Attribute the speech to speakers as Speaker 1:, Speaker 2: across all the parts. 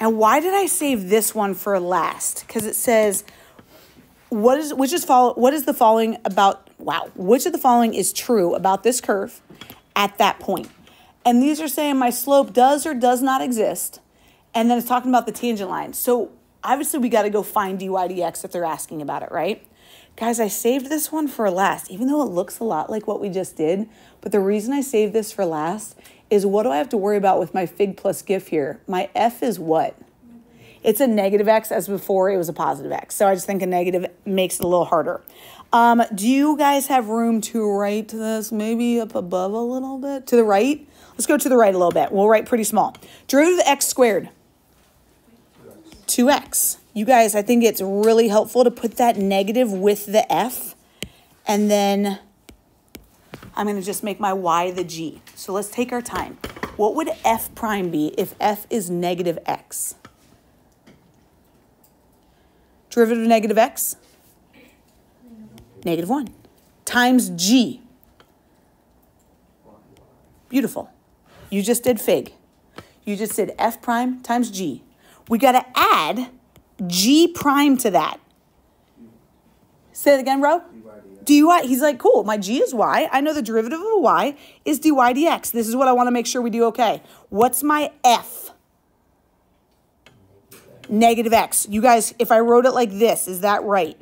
Speaker 1: And why did I save this one for last? Because it says, which of the following is true about this curve at that point? And these are saying my slope does or does not exist. And then it's talking about the tangent line. So obviously we got to go find dy dx if they're asking about it, right? Guys, I saved this one for last, even though it looks a lot like what we just did. But the reason I saved this for last is, what do I have to worry about with my fig plus gif here? My f is what? It's a negative x, as before it was a positive x. So I just think a negative makes it a little harder. Do you guys have room to write this maybe up above a little bit? To the right? Let's go to the right a little bit. We'll write pretty small. Derivative of x squared. 2x. You guys, I think it's really helpful to put that negative with the f. And then I'm going to just make my y the g. So let's take our time. What would f prime be if f is negative x? Derivative of negative x? Negative 1. Times g. Beautiful. You just did fig. You just did f prime times g. We got to add g prime to that. Say it again, bro. dy. He's like, cool, my g is y. I know the derivative of a y is dy dx. This is what I want to make sure we do okay. What's my f? Negative x. You guys, if I wrote it like this, is that right?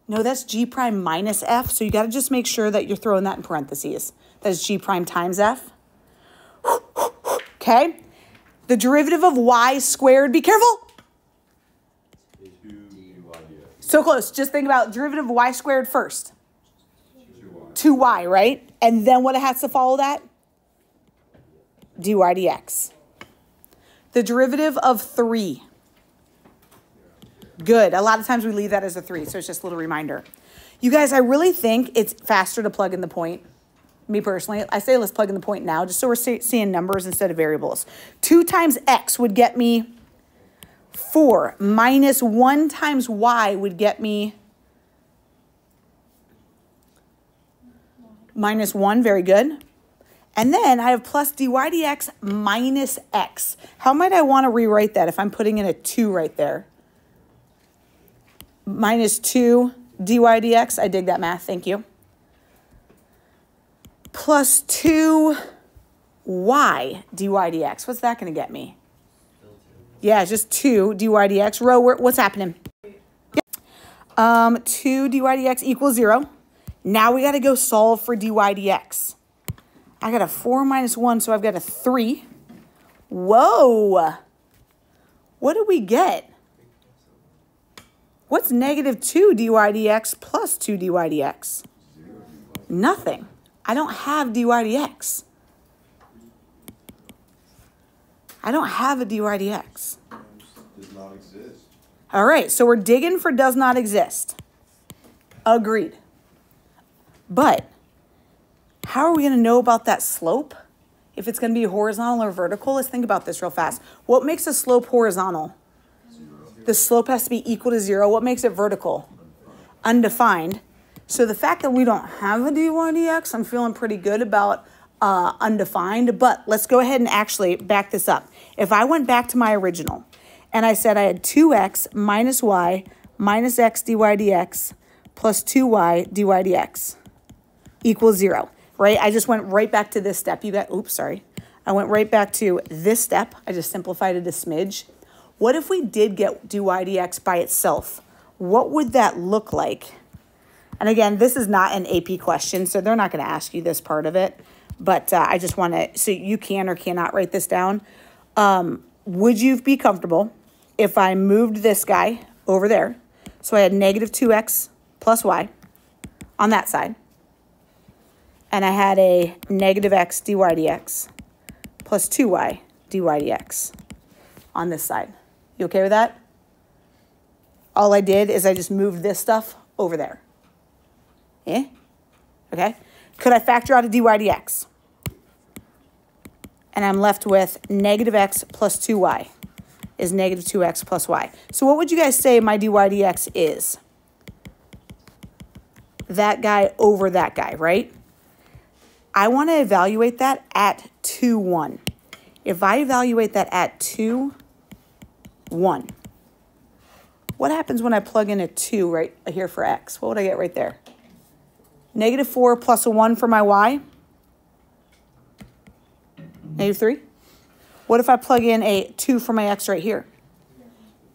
Speaker 1: No, that's g prime minus f. So you got to just make sure that you're throwing that in parentheses. That's g prime times f. Okay. The derivative of y squared, be careful. So close. Just think about derivative of y squared first. 2y, right? And then what it has to follow that? dy dx. The derivative of 3. Good. A lot of times we leave that as a 3, so it's just a little reminder. You guys, I really think it's faster to plug in the point. Me personally, I say let's plug in the point now, just so we're seeing numbers instead of variables. 2 times x would get me 4. Minus 1 times y would get me minus 1. Very good. And then I have plus dy dx minus x. How might I want to rewrite that if I'm putting in a 2 right there? Minus 2 dy dx. I dig that math. Thank you. Plus 2y dy dx. What's that going to get me? Yeah, just 2 dy dx. Ro, what's happening? Yep. 2 dy dx equals 0. Now we got to go solve for dy dx. I got a 4 minus 1, so I've got a 3. Whoa. What did we get? What's negative 2 dy dx plus 2 dy dx? Nothing. I don't have dy dx. I don't have a dy dx.
Speaker 2: Does not exist.
Speaker 1: All right, so we're digging for does not exist. Agreed. But how are we going to know about that slope? If it's going to be horizontal or vertical? Let's think about this real fast. What makes a slope horizontal?
Speaker 2: 0.
Speaker 1: The slope has to be equal to 0. What makes it vertical? Undefined. So the fact that we don't have a dy dx, I'm feeling pretty good about undefined. But let's go ahead and actually back this up. If I went back to my original and I said I had 2x minus y minus x dy dx plus 2y dy dx equals 0, right? I just went right back to this step. You got, oops, sorry. I went right back to this step. I just simplified it a smidge. What if we did get dy dx by itself? What would that look like? And again, this is not an AP question, so they're not going to ask you this part of it. But I just want to, so you can or cannot write this down. Would you be comfortable if I moved this guy over there? So I had negative 2x plus y on that side. And I had a negative x dy dx plus 2y dy dx on this side. You okay with that? All I did is I just moved this stuff over there. Yeah? Okay. Could I factor out a dy dx? And I'm left with negative x plus 2y is negative 2x plus y. So what would you guys say my dy dx is? That guy over that guy, right? I want to evaluate that at 2, 1. If I evaluate that at 2, 1. What happens when I plug in a 2 right here for x? What would I get right there? Negative 4 plus a 1 for my y. Negative 3. What if I plug in a 2 for my x right here?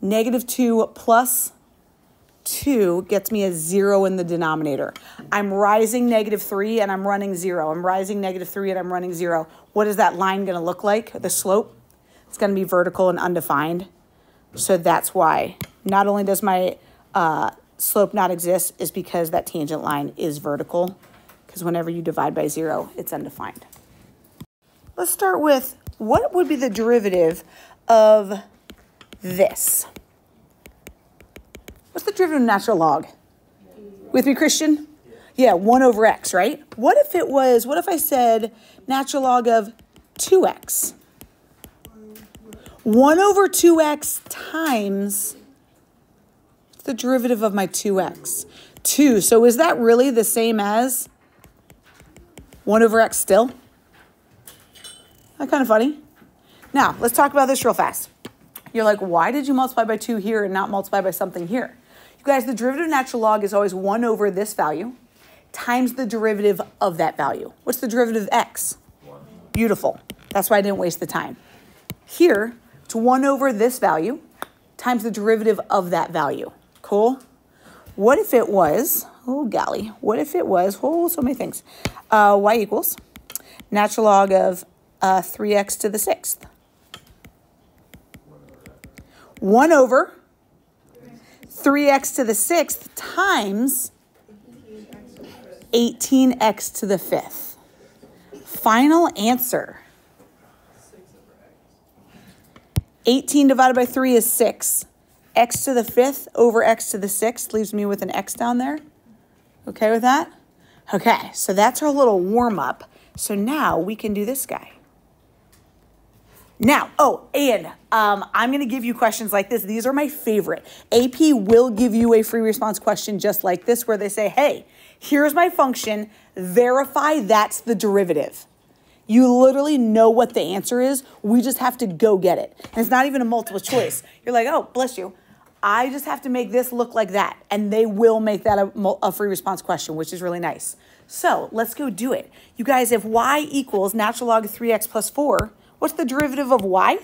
Speaker 1: Negative 2 plus 2 gets me a 0 in the denominator. I'm rising negative 3 and I'm running 0. I'm rising negative 3 and I'm running 0. What is that line going to look like? The slope? It's going to be vertical and undefined. So that's why not only does my slope not exist, is because that tangent line is vertical. Because whenever you divide by 0, it's undefined. Let's start with what would be the derivative of this? What's the derivative of natural log? With me, Christian? Yeah, 1 over x, right? What if I said natural log of 2x? 1 over 2x times the derivative of my 2x. 2. So is that really the same as 1 over x still? That's kind of funny. Now, let's talk about this real fast. You're like, why did you multiply by 2 here and not multiply by something here? You guys, the derivative of natural log is always 1 over this value times the derivative of that value. What's the derivative of x? 1. Beautiful. That's why I didn't waste the time. Here, it's 1 over this value times the derivative of that value. Cool? What if it was, oh golly, what if it was, oh, so many things. Y equals natural log of 3x to the 6th. 1 over 3x to the 6th times 18x to the 5th. Final answer. 18 divided by 3 is 6. X to the 5th over x to the 6th leaves me with an x down there. Okay with that? Okay, so that's our little warm-up. So now we can do this guy. Now, I'm going to give you questions like this. These are my favorite. AP will give you a free response question just like this where they say, hey, here's my function. Verify that's the derivative. You literally know what the answer is. We just have to go get it. And it's not even a multiple choice. You're like, oh, bless you. I just have to make this look like that. And they will make that a free response question, which is really nice. So let's go do it. You guys, if y equals natural log of 3x plus 4, what's the derivative of y?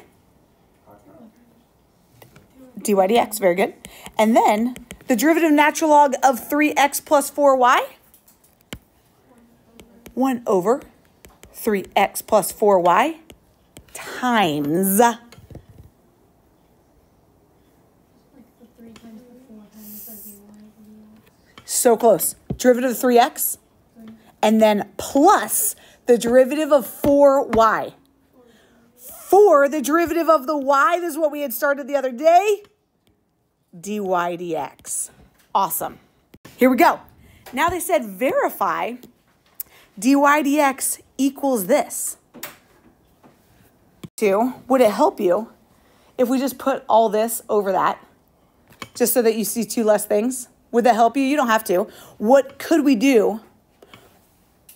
Speaker 1: dy dx, very good. And then the derivative of natural log of 3x plus 4y? 1 over 3x plus 4y times. So close. Derivative of 3x. And then plus the derivative of 4y. For the derivative of the y, this is what we had started the other day, dy dx. Awesome. Here we go. Now they said verify dy dx equals this. Would it help you if we just put all this over that, just so that you see 2 less things? Would that help you? You don't have to. What could we do?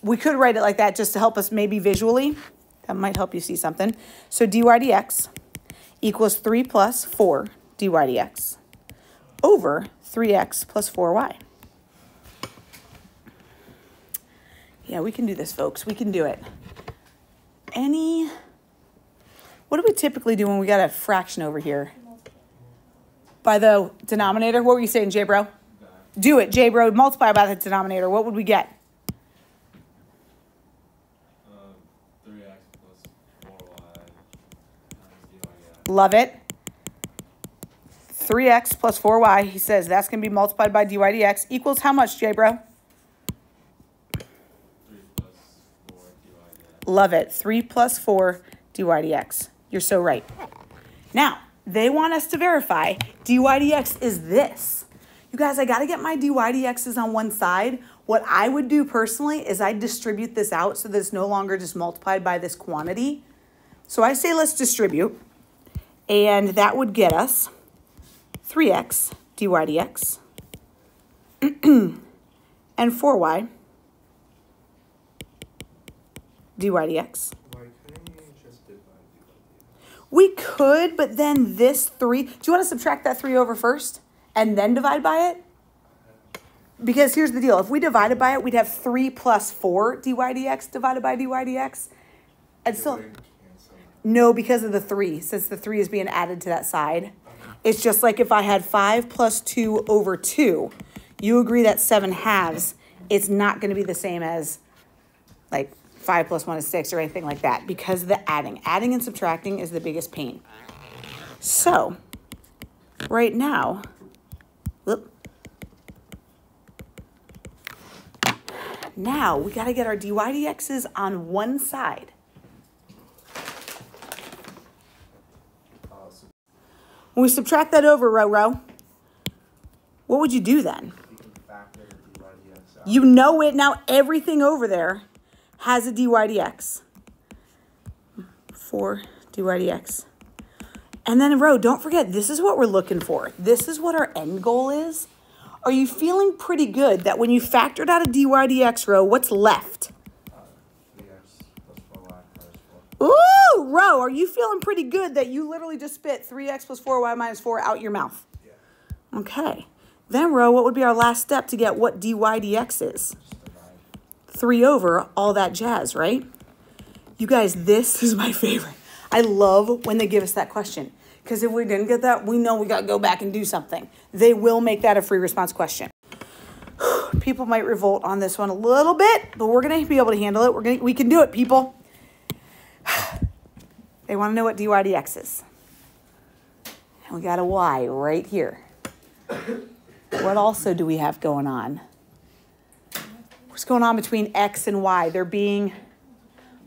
Speaker 1: We could write it like that just to help us maybe visually. That might help you see something. So dy dx equals 3 plus 4 dy dx over 3x plus 4y. Yeah, we can do this, folks. We can do it. What do we typically do when we got a fraction over here? By the denominator? What were you saying, J-Bro? Do it, J-Bro. Multiply by the denominator. What would we get?
Speaker 2: 3x plus 4y times dy dx.
Speaker 1: Love it. 3x plus 4y, he says that's going to be multiplied by dy dx equals how much, J-Bro?
Speaker 2: 3 plus 4 dy dx.
Speaker 1: Love it. 3 plus 4 dy dx. You're so right. Now, they want us to verify dy dx is this. You guys, I got to get my dy dx's on one side. What I would do personally is I'd distribute this out so that it's no longer just multiplied by this quantity. So I say let's distribute. And that would get us 3x dy dx and 4y dy dx.
Speaker 2: Why couldn't you just divide dy dx?
Speaker 1: We could, but then this 3, do you want to subtract that 3 over first and then divide by it? Because here's the deal. If we divided by it, we'd have 3 plus 4 dy dx divided by dy dx. And so, no, because of the 3, since the 3 is being added to that side. It's just like if I had 5 plus 2 over 2, you agree that 7 halves, it's not going to be the same as like 5 plus 1 is 6 or anything like that because of the adding. Adding and subtracting is the biggest pain. So, right now, whoop. Now we got to get our dy dx's on one side. When we subtract that over, Ro, what would you do then? You know it. Now everything over there has a dy dx. 4 dy dx. And then, Ro, don't forget, this is what we're looking for. This is what our end goal is. Are you feeling pretty good that when you factored out a dy dx, Ro, what's left?
Speaker 2: 3x plus 4y minus 4.
Speaker 1: Ooh, Ro, are you feeling pretty good that you literally just spit 3x plus 4y minus 4 out your mouth? Yeah. Okay. Then, Ro, what would be our last step to get what dy dx is? 3 over all that jazz, right? You guys, this is my favorite. I love when they give us that question. Because if we didn't get that, we know we got to go back and do something. They will make that a free response question. People might revolt on this one a little bit, but we're going to be able to handle it. We can do it, people. They want to know what dy dx is. And we got a y right here. What also do we have going on? What's going on between x and y? They're being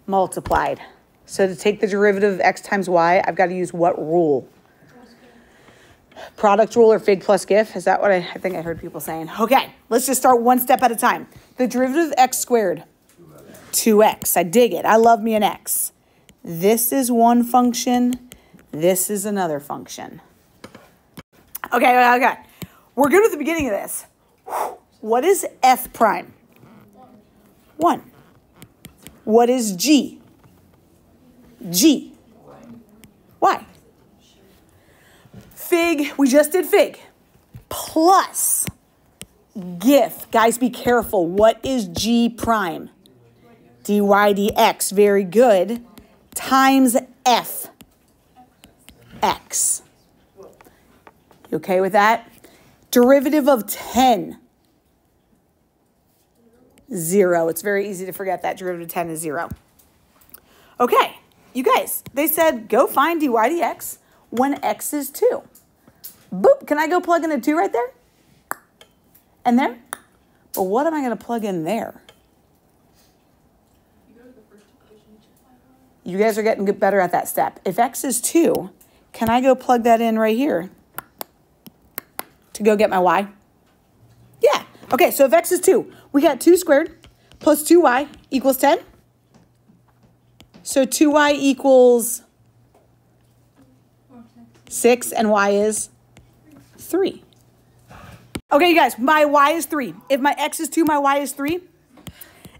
Speaker 1: multiplied. So to take the derivative of x times y, I've got to use what rule? Product rule or fig plus gif? Is that what I think I heard people saying? Okay, let's just start one step at a time. The derivative of x squared. 2x. I dig it. I love me an x. This is one function. This is another function. Okay. We're good at the beginning of this. What is f prime? 1. What is g? G. Y. Fig, we just did fig. Plus gif. Guys, be careful. What is g prime? dy dx. Very good. Times f. X. You okay with that? Derivative of 10. 0. It's very easy to forget that derivative of 10 is 0. Okay. You guys, they said go find dy dx when x is 2. Boop, can I go plug in a 2 right there? And there? But what am I going to plug in there? You guys are getting better at that step. If x is 2, can I go plug that in right here to go get my y? Yeah. Okay, so if x is 2, we got 2 squared plus 2y equals 10. So 2y equals 6 and y is 3. Okay, you guys, my y is 3. If my x is 2, my y is 3.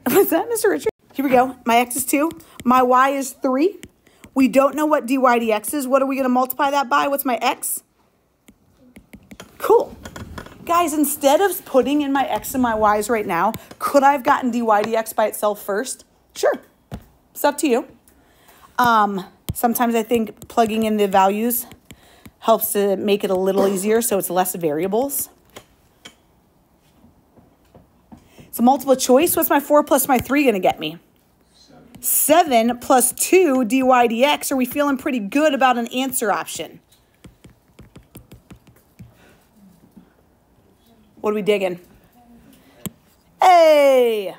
Speaker 1: What's that, Mr. Richard? Here we go. My x is 2. My y is 3. We don't know what dy dx is. What are we going to multiply that by? What's my x? Cool. Guys, instead of putting in my x and my y's right now, could I have gotten dy dx by itself first? Sure. It's up to you. Sometimes I think plugging in the values helps to make it a little easier so it's less variables. It's a multiple choice. What's my 4 plus my 3 going to get me? 7 plus 2 dy dx. Are we feeling pretty good about an answer option? What are we digging? Hey!